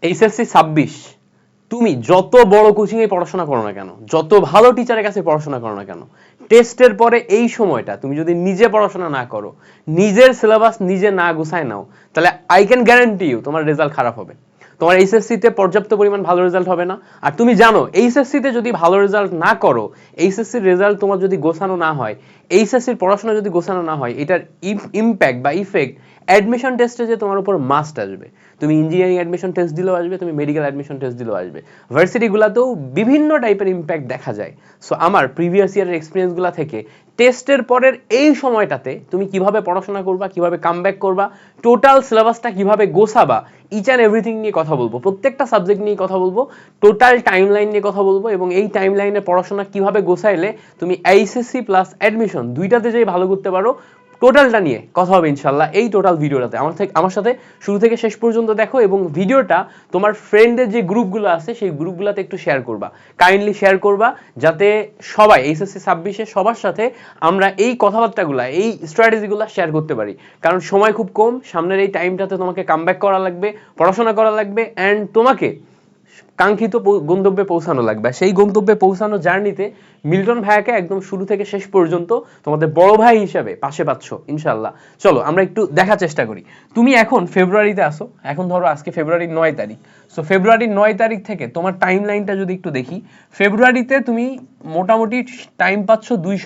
HSC 26 তুমি যত বড় কোচিং এ পড়াশোনা করো না কেন, যত ভালো টিচারের কাছে পড়াশোনা করো না কেন, টেস্টের পরে এই সময়টা তুমি যদি নিজে পড়াশোনা না করো, নিজের সিলেবাস নিজে না গুছায় নাও, তাহলে আই ক্যান গ্যারান্টি ইউ তোমার রেজাল্ট খারাপ হবে। তোমার এইচএসসি তে পর্যাপ্ত পরিমাণ ভালো রেজাল্ট হবে না। আর তুমি জানো এইচএসসি তে যদি ভালো রেজাল্ট না করো, এইচএসসি রেজাল্ট তোমার যদি গোছানো না হয়, এইচএসসির পড়াশোনা যদি গোছানো না হয়, এটার ইমপ্যাক্ট বা ইফেক্ট অ্যাডমিশন টেস্টে যে তোমার উপর মাস্ট আসবে। তুমি ইঞ্জিনিয়ারিং অ্যাডমিশন টেস্ট দিলেও আসবে, তুমি মেডিকেল অ্যাডমিশন টেস্ট দিলেও আসবে। ভার্সিটিগুলোতেও বিভিন্ন টাইপের ইম্প্যাক্ট দেখা যায়। সো আমার প্রিভিয়াস ইয়ারের এক্সপিরিয়েন্সগুলো থেকে টেস্টের পরের এই সময়টাতে তুমি কিভাবে পড়াশোনা করবা, কিভাবে কামব্যাক করবা, টোটাল সিলেবাসটা কিভাবে গোছাবা, ইচ অ্যান্ড এভরিথিং নিয়ে কথা বলবো, প্রত্যেকটা সাবজেক্ট নিয়ে কথা বলবো, টোটাল টাইমলাইন নিয়ে কথা বলবো, এবং এই টাইমলাইনে পড়াশোনা কিভাবে গোছাইলে তুমি এইচএসসি প্লাস অ্যাডমিশন দুইটাতে যেই ভালো করতে পারো, টোটালটা নিয়ে কথা হবে ইনশাল্লাহ এই টোটাল ভিডিওটাতে। আমার সাথে শুরু থেকে শেষ পর্যন্ত দেখো, এবং ভিডিওটা তোমার ফ্রেন্ডের যে গ্রুপগুলো আছে সেই গ্রুপগুলোতে একটু শেয়ার করবা, কাইন্ডলি শেয়ার করবা, যাতে সবাই এইচএসসি 26-এ সবার সাথে আমরা এই কথাবার্তাগুলো, এই স্ট্র্যাটেজিগুলো শেয়ার করতে পারি। কারণ সময় খুব কম, সামনের এই টাইমটাতে তোমাকে কামব্যাক করা লাগবে, পড়াশোনা করা লাগবে, অ্যান্ড তোমাকে কাঙ্ক্ষিত গন্তব্যে পৌঁছানো লাগবে। সেই গন্তব্যে পৌঁছানো জার্নিতে মিল্টন ভাইয়াকে একদম শুরু থেকে শেষ পর্যন্ত তোমাদের বড় ভাই হিসাবে পাশে পাচ্ছ ইনশাল্লাহ। চলো আমরা একটু দেখার চেষ্টা করি। তুমি এখন ফেব্রুয়ারিতে আসো, এখন ধরো আজকে ফেব্রুয়ারির 9 তারিখ। সো ফেব্রুয়ারির 9 তারিখ থেকে তোমার টাইম লাইনটা যদি একটু দেখি, ফেব্রুয়ারিতে তুমি মোটামুটি টাইম পাচ্ছ 2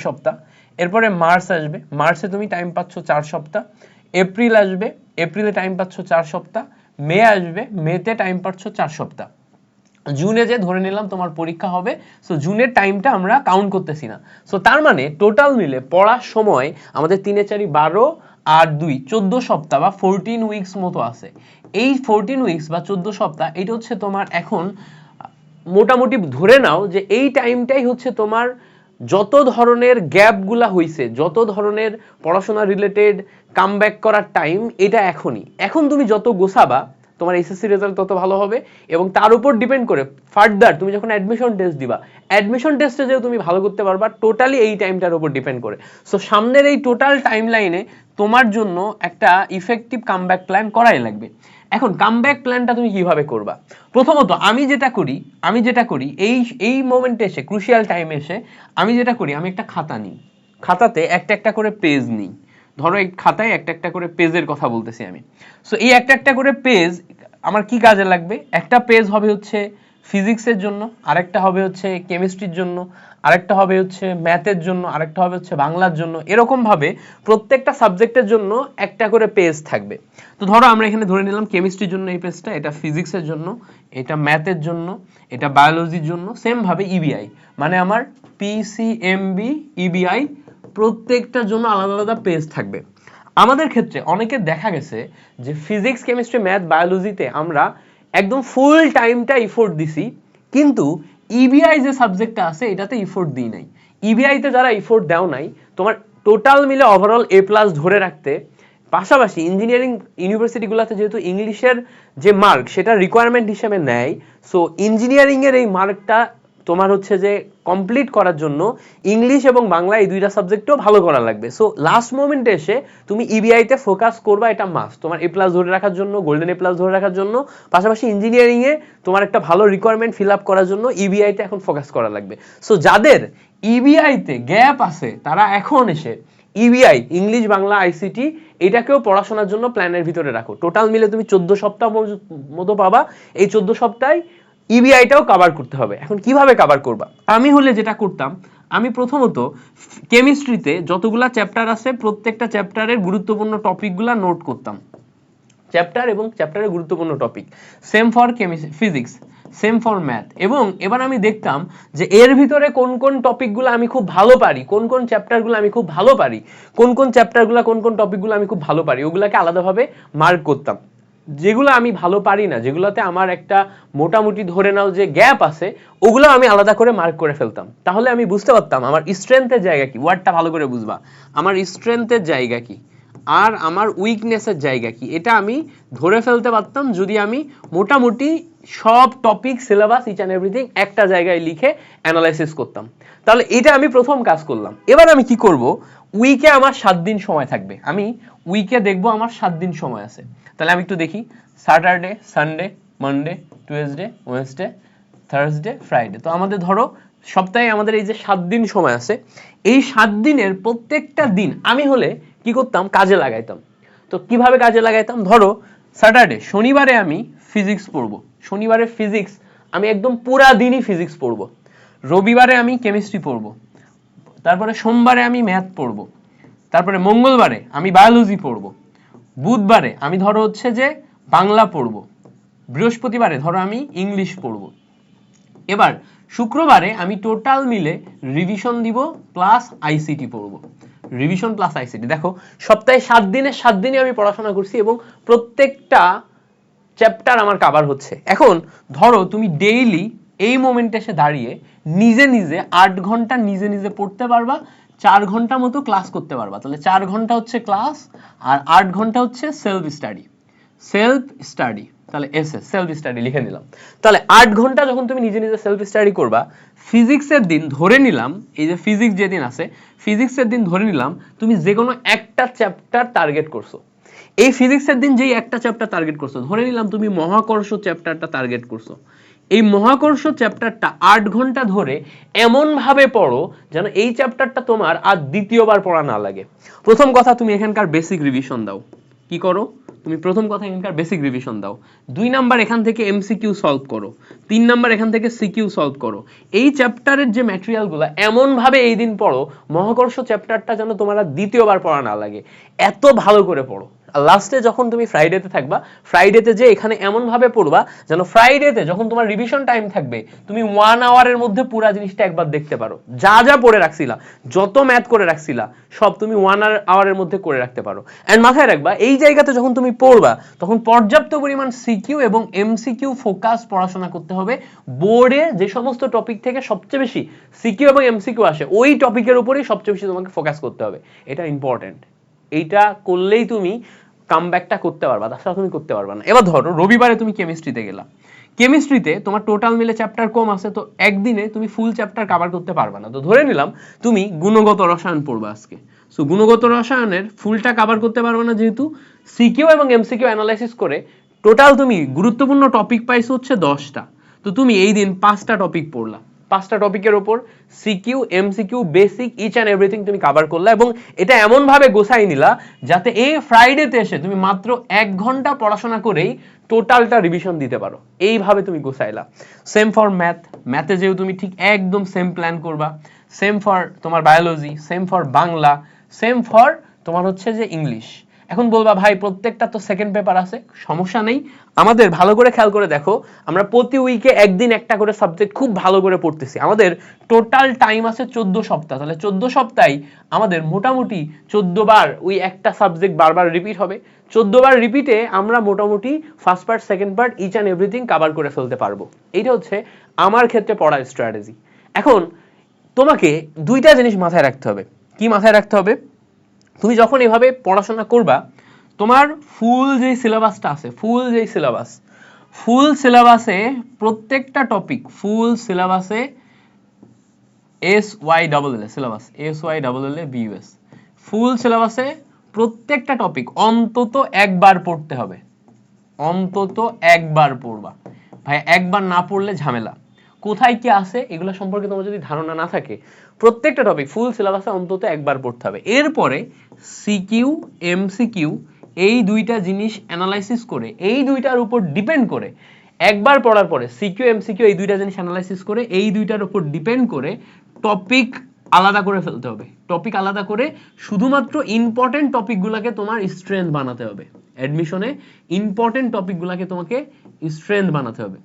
সপ্তাহ। এরপরে মার্চ আসবে, মার্চে তুমি টাইম পাচ্ছ 4 সপ্তাহ। এপ্রিল আসবে, এপ্রিলে টাইম পাচ্ছ 4 সপ্তাহ। মে আসবে, মেতে টাইম পাচ্ছ 4 সপ্তাহ। জুনে যে ধরে নিলাম তোমার পরীক্ষা হবে, সো জুনের টাইমটা আমরা কাউন্ট করতেছি না। সো তার মানে টোটাল মিলে পড়ার সময় আমাদের 3 4 12 আর 2 14 সপ্তাহ বা 14 উইকস মতো আছে। এই 14 উইকস বা 14 সপ্তাহ এটা হচ্ছে তোমার এখন মোটামুটি ধরে নাও যে এই টাইমটাই হচ্ছে তোমার যত ধরনের গ্যাপগুলা হইছে, যত ধরনের পড়াশোনা রিলেটেড কামব্যাক করার টাইম, এটা এখনই। এখন তুমি যত গোছাবা তোমার এসএসসি রেজাল্ট তত ভালো হবে, এবং তার উপর ডিপেন্ড করে ফার্দার তুমি যখন অ্যাডমিশন টেস্ট দিবা, অ্যাডমিশন টেস্টে যেও তুমি ভালো করতে পারবা টোটালি এই টাইমটার উপর ডিপেন্ড করে। সো সামনের এই টোটাল টাইম লাইনে তোমার জন্য একটা ইফেক্টিভ কামব্যাক প্ল্যান করাই লাগবে। এখন কামব্যাক প্ল্যানটা তুমি কিভাবে করবা? প্রথমত আমি যেটা করি এই মোমেন্টে এসে, ক্রুশিয়াল টাইমে এসে আমি যেটা করি, আমি একটা খাতা নিই, খাতাতে একটা একটা করে পেজ নিই। ধরো এই খাতায় একটা একটা করে পেজের কথা বলতেছি আমি। সো এই একটা একটা করে পেজ আমার কি কাজে লাগবে? একটা পেজ হবে হচ্ছে ফিজিক্সের জন্য, আরেকটা হবে হচ্ছে কেমিস্ট্রির জন্য, আরেকটা হবে হচ্ছে ম্যাথের জন্য, আরেকটা হবে হচ্ছে বাংলার জন্য। এরকম ভাবে প্রত্যেকটা সাবজেক্টের জন্য একটা করে পেজ থাকবে। তো ধরো আমরা এখানে ধরে নিলাম কেমিস্ট্রির জন্য এই পেজটা, এটা ফিজিক্সের জন্য, এটা ম্যাথের জন্য, এটা বায়োলজির জন্য। সেম ভাবে ইবিআই, মানে আমার পিসিএমবি, ইবিআই প্রত্যেকটার জন্য আলাদা আলাদা পেজ থাকবে। আমাদের ক্ষেত্রে অনেকের দেখা গেছে যে ফিজিক্স, কেমিস্ট্রি, ম্যাথ, বায়োলজিতে আমরা একদম ফুল টাইমটা ইফোর্ট দিছি, কিন্তু ইবিআই যে সাবজেক্টটা আছে এটাতে ইফোর্ট দিই নাই। ইবিআইতে যারা ইফোর্ট দেও নাই, তোমার টোটাল মিলে ওভারঅল এ প্লাস ধরে রাখতে, পাশাপাশি ইঞ্জিনিয়ারিং ইউনিভার্সিটিগুলোতে যেহেতু ইংলিশের যে মার্ক সেটা রিকোয়ারমেন্ট হিসেবে নেয়, সো ইঞ্জিনিয়ারিং এর এই মার্কটা তোমার হচ্ছে যে কমপ্লিট করার জন্য ইংলিশ এবং বাংলা এই দুইটা সাবজেক্টও ভালো করা লাগবে। সো লাস্ট মোমেন্টে এসে তুমি ইবিআইতে ফোকাস করবা, এটা মাস্ট তোমার এ প্লাস ধরে রাখার জন্য, গোল্ডেন এ প্লাস ধরে রাখার জন্য। পাশাপাশি ইঞ্জিনিয়ারিং এ তোমার একটা ভালো রিকোয়ারমেন্ট ফিল আপ করার জন্য ইবিআইতে এখন ফোকাস করা লাগবে। সো যাদের ইবিআইতে গ্যাপ আছে তারা এখন এসে ইবিআই, ইংলিশ বাংলা আইসিটি, এটাকেও পড়াশোনার জন্য প্ল্যানের ভিতরে রাখো। টোটাল মিলে তুমি 14 সপ্তাহ মতো পাবা। এই 14 সপ্তাহে ইবিআইটাও কভার করতে হবে। এখন কিভাবে কভার করবা? আমি হলে যেটা করতাম, আমি প্রথমত কেমিস্ট্রিতে যতগুলা চ্যাপ্টার আছে প্রত্যেকটা চ্যাপ্টারের গুরুত্বপূর্ণ টপিকগুলা নোট করতাম, চ্যাপ্টার এবং চ্যাপ্টারের গুরুত্বপূর্ণ topic. Same for chemistry, physics, same for math. এবং এবার আমি দেখতাম যে এর ভিতরে কোন কোন টপিকগুলো আমি খুব ভালো পারি, কোন কোন চ্যাপ্টারগুলো আমি খুব ভালো পারি, কোন কোন চ্যাপ্টারগুলো, কোন কোন টপিকগুলো আমি খুব ভালো পারি, ওগুলাকে আলাদাভাবে মার্ক করতাম। যেগুলো আমি ভালো পারি না, যেগুলোতে আমার একটা মোটামুটি ধরে নাও যে গ্যাপ আছে, ওগুলো আমি আলাদা করে মার্ক করে ফেলতাম। তাহলে আমি বুঝতে পারতাম আমার স্ট্রেংথের জায়গা কি, ওয়ার্ডটা ভালো করে বুঝবা, আমার স্ট্রেংথের জায়গা কি আর আমার উইকনেসের জায়গা কি, এটা আমি ধরে ফেলতে পারতাম যদি আমি মোটামুটি সব topic, syllabus, each and everything একটা জায়গায় লিখে অ্যানালাইসিস করতাম। তাহলে এটা আমি প্রথম কাজ করলাম। এবার আমি কি করব, উইকে আমার 7 দিন সময় থাকবে, আমি উইকে দেখবো আমার 7 দিন সময় আছে। তাহলে আমি একটু দেখি, Saturday, Sunday, Monday, Tuesday, Wednesday, Thursday, Friday. তো আমাদের ধরো সপ্তাহে আমাদের এই যে 7 দিন সময় আছে, এই 7 দিনের প্রত্যেকটা দিন আমি হলে কি করতাম, কাজে লাগাইতাম। তো কিভাবে কাজে লাগাইতাম, ধরো স্যাটারডে, শনিবারে আমি ফিজিক্স পড়বো, শনিবারে ফিজিক্স আমি একদম পুরা দিনই ফিজিক্স পড়বো। রবিবারে আমি কেমিস্ট্রি পড়বো, তারপরে সোমবারে আমি ম্যাথ পড়বো, তারপরে মঙ্গলবারে আমি বায়োলজি পড়বো, বুধবারে আমি ধরো হচ্ছে যে বাংলা পড়বো, বৃহস্পতিবারে ধরো আমি ইংলিশ পড়বো। এবার শুক্রবারে আমি টোটাল মিলে রিভিশন দিব প্লাস আইসিটি পড়বো, রিভিশন প্লাস আইসিটি। দেখো সপ্তাহে 7 দিনে 7 দিনই আমি পড়াশোনা করছি এবং প্রত্যেকটা চ্যাপ্টার আমার কভার হচ্ছে। এখন ধরো তুমি ডেইলি এই মোমেন্টে এসে দাঁড়িয়ে নিজে নিজে 8 ঘন্টা নিজে নিজে পড়তে পারবা, 4 ঘন্টা মতো ক্লাস করতে পারবা। তাহলে 4 ঘন্টা হচ্ছে ক্লাস আর 8 ঘন্টা হচ্ছে সেলফ স্টাডি, সেলফ স্টাডি। তাহলে এসএস সেলফ স্টাডি লিখে নিলাম। তাহলে 8 ঘন্টা যখন তুমি নিজে নিজে সেলফ স্টাডি করবা, ফিজিক্সের দিন ধরে নিলাম, এই যে ফিজিক্স যেদিন আছে, ফিজিক্সের দিন ধরে নিলাম তুমি যে কোনো একটা চ্যাপ্টার টার্গেট করছো। এই ফিজিক্সের দিন যেই একটা চ্যাপ্টার টার্গেট করছো, ধরে নিলাম তুমি মহাকর্ষ চ্যাপ্টারটা টার্গেট করছো। এই মহাকর্ষ চ্যাপ্টারটা 8 ঘন্টা ধরে এমন ভাবে পড়ো যেন এই চ্যাপ্টারটা তোমার আর দ্বিতীয়বার পড়া না লাগে। প্রথম কথা, তুমি এখানকার বেসিক রিভিশন দাও। কি করো, তুমি প্রথম কথা এখানকার বেসিক রিভিশন দাও। 2 নাম্বার এখান থেকে এমসিকিউ সলভ করো, 3 নাম্বার এখান থেকে সিকিউ সলভ করো। এই চ্যাপ্টারের যে ম্যাটেরিয়ালগুলো এমন ভাবে এই দিন পড়ো মহাকর্ষ চ্যাপ্টারটা যেন তোমার আর দ্বিতীয়বার পড়া না লাগে, এত ভালো করে পড়ো। লাস্টে যখন তুমি ফ্রাইডেতে থাকবা, ফ্রাইডেতে যে এখানে এমন ভাবে পড়বা যেন ফ্রাইডেতে যখন তোমার রিভিশন টাইম থাকবে তুমি 1 আওয়ারের মধ্যে পুরো জিনিসটা একবার দেখতে পারো। যা যা পড়ে রাখছিলা, যত ম্যাথ করে রাখছিলা সব তুমি 1 আওয়ারের মধ্যে করে রাখতে পারো। এন্ড মাথায় রাখবা, এই জায়গাতে যখন তুমি পড়বা তখন পর্যাপ্ত পরিমাণ সিকিউ এবং এমসিকিউ ফোকাস পড়াশোনা করতে হবে। বোর্ডে যে সমস্ত টপিক থেকে সবচেয়ে বেশি সিকিউ এবং এমসিকিউ আসে ওই টপিকের উপরেই সবচেয়ে বেশি তোমাকে ফোকাস করতে হবে। এটা ইম্পর্টেন্ট। এইটা করলেই তুমি কামব্যাকটা করতে পারবা, তাছাড়া তুমি করতে পারবা না। এবার ধরো রবিবারে তুমি কেমিস্ট্রিতে গেলা, কেমিস্ট্রিতে তোমার টোটাল মিলে চ্যাপ্টার কম আছে, তো একদিনে তুমি ফুল চ্যাপ্টার কভার করতে পারবা না। তো ধরে নিলাম তুমি গুণগত রসায়ন পড়বা আজকে, সো গুণগত রসায়নের ফুলটা কভার করতে পারবে না, যেহেতু সিকিউ এবং এমসিকিউ অ্যানালাইসিস করে টোটাল তুমি গুরুত্বপূর্ণ টপিক পাইছো হচ্ছে 10টা। তো তুমি এই দিন 5টা টপিক পড়লা, 5টা টপিকের উপর CQ MCQ basic each and everything তুমি কভার করলা এবং এটা এমন ভাবে গোছাই নিলা যাতে এই ফ্রাইডেতে এসে তুমি মাত্র 1 ঘন্টা পড়াশোনা করেই টোটালটা রিভিশন দিতে পারো। এইভাবে তুমি গোছাইলা। সেম ফর ম্যাথ, ম্যাথে যেও তুমি ঠিক একদম সেম প্ল্যান করবা। সেম ফর তোমার biology, same for Bangla, same for তোমার হচ্ছে যে ইংলিশ। এখন বলবা ভাই প্রত্যেকটা তো সেকেন্ড পেপার আছে, সমস্যা নেই। আমাদের ভালো করে খেয়াল করে দেখো, আমরা প্রতি উইকে একদিন একটা করে সাবজেক্ট খুব ভালো করে পড়তেছি। আমাদের টোটাল টাইম আছে 14 সপ্তাহ। তাহলে 14 সপ্তাহে আমাদের মোটামুটি 14 বার ওই একটা সাবজেক্ট বারবার রিপিট হবে। 14 বার রিপিটে আমরা মোটামুটি first part second part each and everything cover করে ফেলতে পারবো। এইটা হচ্ছে আমার ক্ষেত্রে পড়ার স্ট্র্যাটেজি। এখন তোমাকে দুইটা জিনিস মাথায় রাখতে হবে। কি মাথায় রাখতে হবে, তুমি যখন এভাবে পড়াশোনা করবা তোমার ফুল যে সিলেবাসটা আছে, ফুল সিলেবাসে প্রত্যেকটা টপিক, ফুল সিলেবাসে SYLL সিলেবাস, SYLL BUS, ফুল সিলেবাসে প্রত্যেকটা টপিক অন্তত একবার পড়তে হবে, অন্তত একবার পড়বা। ভাই একবার না পড়লে ঝামেলা। কোথায় কি আছে এগুলো সম্পর্কে তোমার যদি ধারণা না থাকে, প্রত্যেকটা টপিক ফুল সিলেবাসে অন্তত একবার পড়তে হবে। এরপরে সিকিউ এমসিকিউ এই দুইটা জিনিস অ্যানালাইসিস করে, এই দুইটার উপর ডিপেন্ড করে, একবার পড়ার পরে সিকিউ এমসিকিউ এই দুইটা জিনিস অ্যানালাইসিস করে এই দুইটার উপর ডিপেন্ড করে টপিক আলাদা করে ফেলতে হবে। টপিক আলাদা করে শুধুমাত্র ইম্পর্টেন্ট টপিকগুলোকে তোমার স্ট্রেংথ বানাতে হবে। অ্যাডমিশনে ইম্পর্টেন্ট টপিকগুলোকে তোমাকে স্ট্রেংথ বানাতে হবে।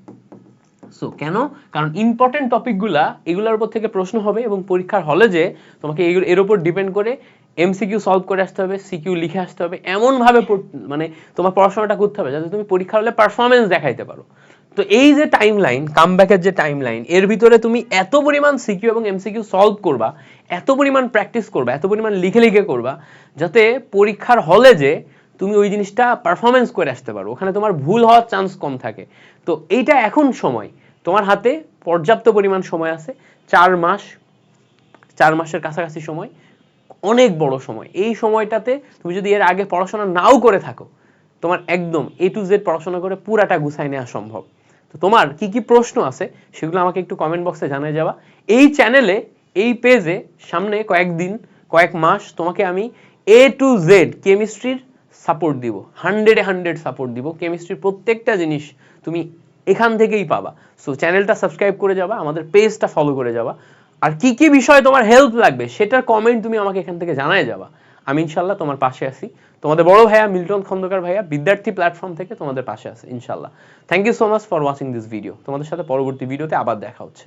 সো কেন, কারণ ইম্পর্টেন্ট টপিকগুলা এগুলোর উপর থেকে প্রশ্ন হবে এবং পরীক্ষার হলে যে তোমাকে এর উপর ডিপেন্ড করে এমসিকিউ সলভ করে আসতে হবে, সিকিউ লিখে আসতে হবে, এমন ভাবে মানে তোমার পড়াশোনাটা করতে হবে যাতে তুমি পরীক্ষার হলে পারফরমেন্স দেখাইতে পারো। তো এই যে টাইম লাইন, কামব্যাকের যে টাইম লাইন, এর ভিতরে তুমি এত পরিমাণ সিকিউ এবং এমসিকিউ সলভ করবা, এত পরিমাণ প্র্যাকটিস করবা, এত পরিমাণ লিখে লিখে করবা যাতে পরীক্ষার হলে যে তুমি ওই জিনিসটা পারফরমেন্স করে আসতে পারো, ওখানে তোমার ভুল হওয়ার চান্স কম থাকে। তো এইটা এখন সময়, তোমার হাতে পর্যাপ্ত পরিমাণ সময় আছে, 4 মাসের কাছাকাছি সময়, অনেক বড় সময়। এই সময়টাতে তুমি যদি এর আগে পড়াশোনা নাও করে থাকো তোমার একদম A to Z পড়াশোনা করে পুরাটা গুছাই নেওয়া সম্ভব। তো তোমার কি কি প্রশ্ন আছে সেগুলো আমাকে একটু কমেন্ট বক্সে জানিয়ে যাবা। এই চ্যানেলে, এই পেজে সামনে কয়েকদিন, কয়েক মাস তোমাকে আমি A to Z কেমিস্ট্রির সাপোর্ট দিব, 100 সাপোর্ট দিব। কেমিস্ট্রির প্রত্যেকটা জিনিস তুমি এখান থেকেই পাবা। সো চ্যানেলটা সাবস্ক্রাইব করে যাবা, আমাদের পেজটা ফলো করে যাবা। আর কি কি বিষয়ে তোমার হেল্প লাগবে সেটার কমেন্ট তুমি আমাকে এখান থেকে জানায় যাবা। আমি ইনশাল্লাহ তোমার পাশে আছি। তোমাদের বড় ভাইয়া মিল্টন খন্দকার ভাইয়া বিদ্যার্থী প্ল্যাটফর্ম থেকে তোমাদের পাশে আছে ইনশাল্লাহ। Thank you so much for watching this video. তোমাদের সাথে পরবর্তী ভিডিওতে আবার দেখা হচ্ছে।